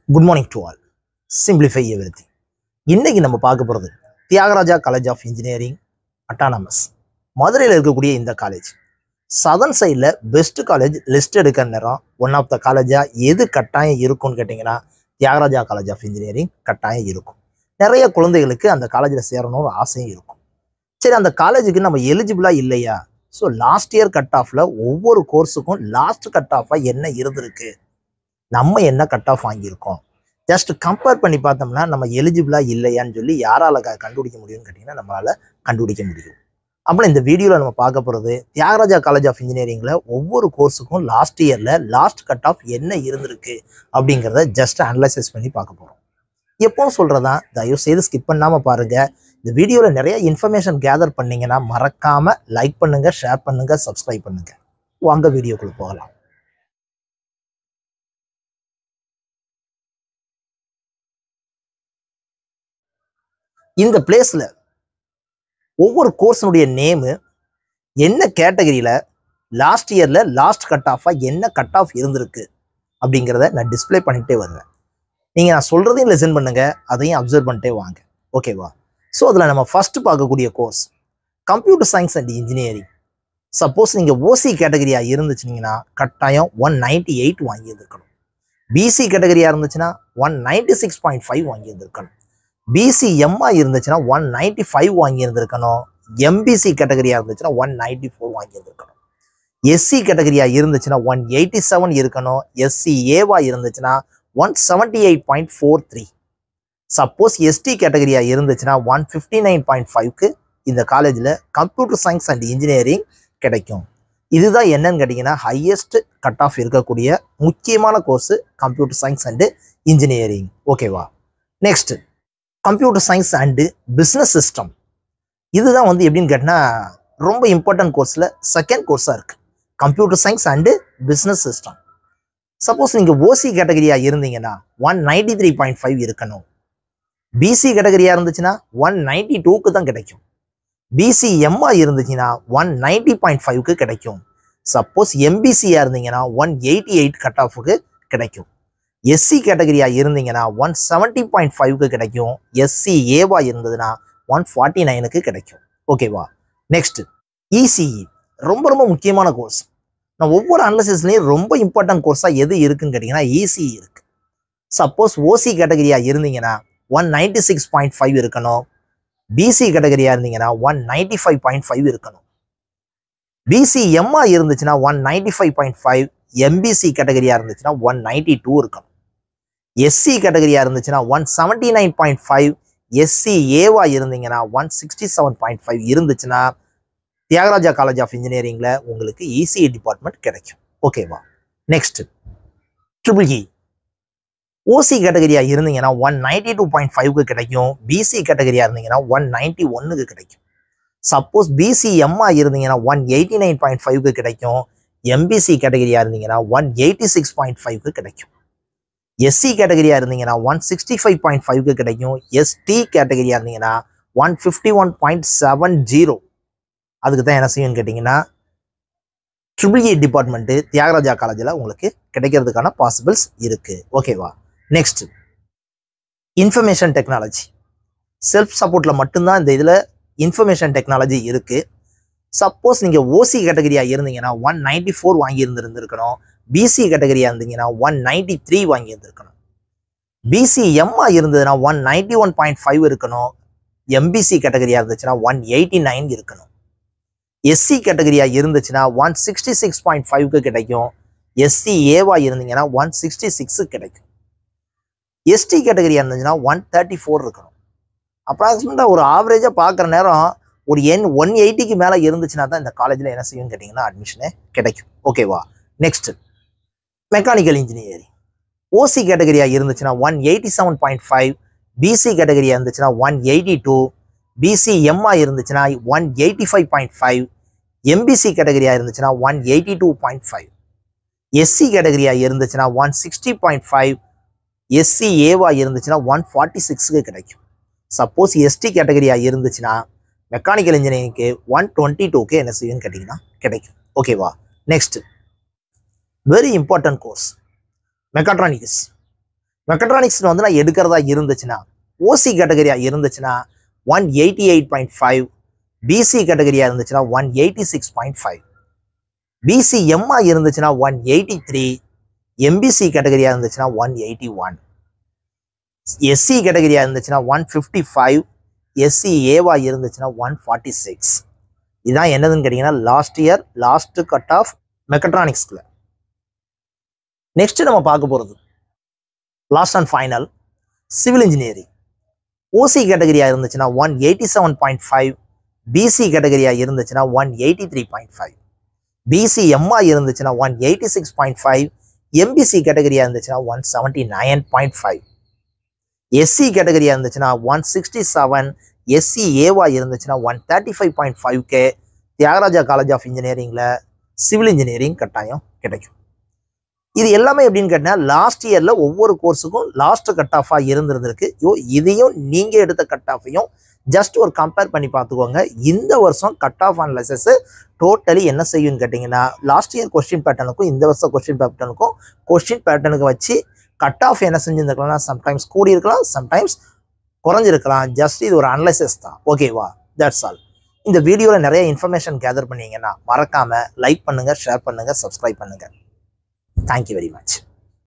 Good morning to all. Simplify everything. இன்னைக்கு நம்ம பார்க்க போகிறது Thiagaraja college of engineering autonomous மதுரையில் இருக்கக்கூடிய இந்த காலேஜ் சதர்ன் சைடில் பெஸ்ட் காலேஜ் லிஸ்ட் எடுக்கிற நேரம் ஒன் ஆஃப் த காலேஜாக எது கட்டாயம் இருக்கும்னு கேட்டிங்கன்னா தியாகராஜா காலேஜ் ஆஃப் இன்ஜினியரிங் கட்டாயம் இருக்கும். நிறைய குழந்தைகளுக்கு அந்த காலேஜில் சேரணும்னு ஆசையும் இருக்கும். சரி, அந்த காலேஜுக்கு நம்ம எலிஜிபிளாக இல்லையா? ஸோ லாஸ்ட் இயர் கட் ஆஃபில் ஒவ்வொரு கோர்ஸுக்கும் லாஸ்ட் கட் ஆஃபாக என்ன இருந்திருக்கு, நம்ம என்ன கட் ஆஃப் வாங்கியிருக்கோம், ஜஸ்ட் கம்பேர் பண்ணி பார்த்தோம்னா நம்ம எலிஜிபிளா இல்லையான்னு சொல்லி யாரால கண்டுபிடிக்க முடியும்னு கேட்டிங்கன்னா நம்மளால கண்டுபிடிக்க முடியும். அப்புறம் இந்த வீடியோவில் நம்ம பார்க்க போகிறது தியாகராஜா காலேஜ் ஆஃப் இன்ஜினியரிங்கில் ஒவ்வொரு கோர்ஸுக்கும் லாஸ்ட் இயரில் லாஸ்ட் கட் ஆஃப் என்ன இருந்திருக்கு அப்படிங்கிறத ஜஸ்ட் அனலைசிஸ் பண்ணி பார்க்க போகிறோம். எப்பவும் சொல்கிறதா, தயவு செய்து ஸ்கிப் பண்ணாமல் பாருங்கள். இந்த வீடியோவில் நிறைய இன்ஃபர்மேஷன் கேதர் பண்ணிங்கன்னா மறக்காமல் லைக் பண்ணுங்கள், ஷேர் பண்ணுங்கள், சப்ஸ்கிரைப் பண்ணுங்கள். வாங்க வீடியோக்குள்ளே போகலாம். இந்த பிளேஸில் ஒவ்வொரு கோர்ஸினுடைய நேமு, என்ன கேட்டகரியில் லாஸ்ட் இயரில் லாஸ்ட் கட் ஆஃபாக என்ன கட் ஆஃப் இருந்திருக்கு அப்படிங்கிறத நான் டிஸ்பிளே பண்ணிகிட்டே வருவேன். நீங்கள் நான் சொல்கிறதையும் லிசன் பண்ணுங்கள், அதையும் அப்சர்வ் பண்ணிட்டே வாங்க. ஓகேவா? ஸோ அதில் நம்ம ஃபஸ்ட்டு பார்க்கக்கூடிய course computer science and engineering. Suppose நீங்கள் ஓசி கேட்டகரியாக இருந்துச்சுன்னா கட்டாயம் 198 வாங்கியிருந்துருக்கணும். பிசி கேட்டகரியாக இருந்துச்சுன்னா 196.5 வாங்கியிருந்துருக்கணும். பிசிஎம்மா இருந்துச்சுன்னா 195 வாங்கியிருந்திருக்கணும். எம்பிசி கேட்டகரியா இருந்துச்சுன்னா 194 வாங்கியிருந்திருக்கணும். எஸ்சி கேட்டகரியா இருந்துச்சுன்னா 187 இருக்கணும். எஸ்சிஏவா இருந்துச்சுன்னா 178.43. சப்போஸ் எஸ்டி கேட்டகரியா இருந்துச்சுன்னா 159.5க்கு இந்த காலேஜில் கம்ப்யூட்டர் சயின்ஸ் அண்ட் இன்ஜினியரிங் கிடைக்கும். இதுதான் என்னன்னு கேட்டிங்கன்னா ஹையஸ்ட் கட் ஆஃப் இருக்கக்கூடிய முக்கியமான course computer science and engineering. ஓகேவா? Next computer science and business system. இதுதான் எப்படின்னு கேட்டினா ரொம்ப இம்பார்ட்டன்ட் கோர்ஸில் செகண்ட் கோர்ஸாக இருக்குது. Computer science and business system. Suppose நீங்கள் ஓசி கேட்டகரியாக இருந்தீங்கன்னா 193.5 இருக்கணும். பிசி கேட்டகரியாக இருந்துச்சுன்னா 192க்கு தான் கிடைக்கும். பிசிஎம்மா இருந்துச்சுன்னா 190.5க்கு கிடைக்கும். சப்போஸ் எம்பிசியாக இருந்தீங்கன்னா 188 கட் ஆஃபுக்கு கிடைக்கும். எஸ்சி கேட்டகரியா இருந்தீங்கன்னா 170.5க்கு கிடைக்கும். எஸ்சிஏவா இருந்ததுன்னா 149க்கு கிடைக்கும். ஓகேவா? நெக்ஸ்ட் இசிஇ, ரொம்ப ரொம்ப முக்கியமான கோர்ஸ். நான் ஒவ்வொரு அனலிசிஸ்லையும் ரொம்ப இம்பார்ட்டன்ட் கோர்ஸாக எது இருக்குன்னு கேட்டிங்கன்னா இசிஇ இருக்கு. சப்போஸ் ஓசி கேட்டகரியா இருந்தீங்கன்னா 196.5 இருக்கணும். பிசி கேட்டகரியா இருந்தீங்கன்னா 195.5 இருக்கணும். பிசிஎம்மா இருந்துச்சுன்னா 195.5. எம்பிசி கேட்டகரியா இருந்துச்சுன்னா 192 இருக்கணும். எஸ்சி கேட்டகரியா இருந்துச்சுன்னா 179.5. எஸ்சிஏவா இருந்தீங்கன்னா 167.5 இருந்துச்சுன்னா தியாகராஜா காலேஜ் ஆஃப் இன்ஜினியரிங்ல உங்களுக்கு இசிஇ டிபார்ட்மெண்ட் கிடைக்கும். ஓகேவா? Next triple E. ஓசி கேட்டகரியா இருந்தீங்கன்னா 192.5க்கு கிடைக்கும். பிசி கேட்டகரியா இருந்தீங்கன்னா 191க்கு கிடைக்கும். சப்போஸ் பிசிஎம்மா இருந்தீங்கன்னா 189.5க்கு கிடைக்கும். எம்பிசி கேட்டகரியா இருந்தீங்கன்னா 186.5க்கு கிடைக்கும். எஸ்சி கேட்டகரியா இருந்தீங்கன்னா 165.5க்கு கிடைக்கும். எஸ்டி கேட்டகரியா இருந்தீங்கன்னா 151.70. அதுக்கு தான் என்ன செய்யும்னு கேட்டிங்கன்னா ட்ரிபிள் இ டிபார்ட்மெண்ட்டு தியாகராஜா காலேஜில் உங்களுக்கு கிடைக்கிறதுக்கான பாசிபிள்ஸ் இருக்குது. ஓகேவா? Next information technology. செல்ஃப் சப்போர்ட்டில் மட்டும்தான் இந்த இதில் இன்ஃபர்மேஷன் டெக்னாலஜி இருக்குது. சப்போஸ் நீங்கள் ஓசி கேட்டகரியாக இருந்தீங்கன்னா 194 வாங்கியிருந்துருக்கணும். பிசி கேட்டகரியாக இருந்தீங்கன்னா 193 வாங்கியிருந்துருக்கணும். பிசிஎம்மா இருந்ததுன்னா 191.5 இருக்கணும். எம்பிசி கேட்டகரியாக இருந்துச்சுன்னா 189 இருக்கணும். எஸ்சி கேட்டகரியாக இருந்துச்சுன்னா 166.5க்கு கிடைக்கும். எஸ்சிஏவா இருந்தீங்கன்னா 166 கிடைக்கும். எஸ்டி கேட்டகரியாக இருந்துச்சுன்னா 134 இருக்கணும். அப்ராக்சிமேட்டாக ஒரு ஆவரேஜாக பார்க்குற நேரம் ஒரு 180க்கு மேலே இருந்துச்சுன்னா தான் இந்த காலேஜில் என்ன செய்யும் கேட்டிங்கன்னா அட்மிஷனே கிடைக்கும். ஓகேவா? Next mechanical engineering. ஓசி கேட்டகரியாக இருந்துச்சுன்னா 187.5. பிசி கேட்டகரியாக இருந்துச்சுன்னா 182. பிசிஎம்மா இருந்துச்சுன்னா 185.5. எம்பிசி கேட்டகரியாக இருந்துச்சுன்னா 182.5. எஸ்சி கேட்டகரியாக இருந்துச்சுன்னா 160.5. எஸ்சிஏவா இருந்துச்சுன்னா 146க்கு கிடைக்கும். சப்போஸ் எஸ்டி கேட்டகரியாக இருந்துச்சுன்னா மெக்கானிக்கல் இன்ஜினியரிங்க்கு 122க்கு என்ன செய்யும்னு கேட்டிங்கன்னா கிடைக்கும். ஓகேவா? Next very important course mechatronics. Mechatronics வந்து நான் எடுக்கிறதா இருந்துச்சுன்னா ஓசி கேட்டகரியா இருந்துச்சுன்னா 188.5, பிசி கேட்டகரியா இருந்துச்சுன்னா 186.5, பிசிஎம்மா இருந்துச்சுன்னா 183, எம்பிசி கேட்டகரியா இருந்துச்சுன்னா 181, எஸ்சி கேட்டகரியா இருந்துச்சுன்னா 155, எஸ்சி ஏவா இருந்துச்சுன்னா 146. இதுதான் என்னதுன்னு கேட்டீங்கன்னா லாஸ்ட் கட் ஆஃப் மெக்கட்ரானிக்ஸ்ல. நெக்ஸ்ட் நம்ம பார்க்க போறது last and final civil engineering. OC கேட்டகரியா இருந்துச்சுன்னா 187.5, பிசி கேட்டகரியா இருந்துச்சுன்னா 183.5, பிசிஎம்மா இருந்துச்சுன்னா 186.5, எம்பிசி கேட்டகரியா இருந்துச்சுன்னா 179.5, எஸ்சி கேட்டகரியா இருந்துச்சுன்னா 167, எஸ்சி ஏவா இருந்துச்சுன்னா 135.5K தியாகராஜா காலேஜ் ஆஃப் இன்ஜினியரிங்ல சிவில் இன்ஜினியரிங் கட்டாயம் கிடைக்கும். இது எல்லாமே எப்படின்னு கேட்டீங்கன்னா லாஸ்ட் இயர்ல ஒவ்வொரு கோர்ஸுக்கும் லாஸ்ட் கட் ஆஃபா இருந்திருக்கு. இதையும் நீங்க எடுத்த கட் ஆஃபையும் ஜஸ்ட் ஒரு கம்பேர் பண்ணி பார்த்துக்கோங்க. இந்த வருஷம் கட் ஆஃப் அனலைசிஸ் டோட்டலி என்ன செய்யும்னு கேட்டிங்கன்னா லாஸ்ட் இயர் கொஸ்டின் பேட்டர்னுக்கும் இந்த வருஷம் கொஸ்டின் பேட்டர்னுக்கு வச்சு கட் ஆஃப் என்ன செஞ்சுருக்கலாம், சம்டைம்ஸ் கூடி இருக்கலாம், சம்டைம்ஸ் குறைஞ்சிருக்கலாம். ஜஸ்ட் இது ஒரு அனலைசிஸ் தான். ஓகேவா? That's all. இந்த வீடியோவில் நிறைய இன்ஃபர்மேஷன் கேதர் பண்ணீங்கன்னா மறக்காம லைக் பண்ணுங்க, ஷேர் பண்ணுங்க, சப்ஸ்கிரைப் பண்ணுங்க. Thank you very much.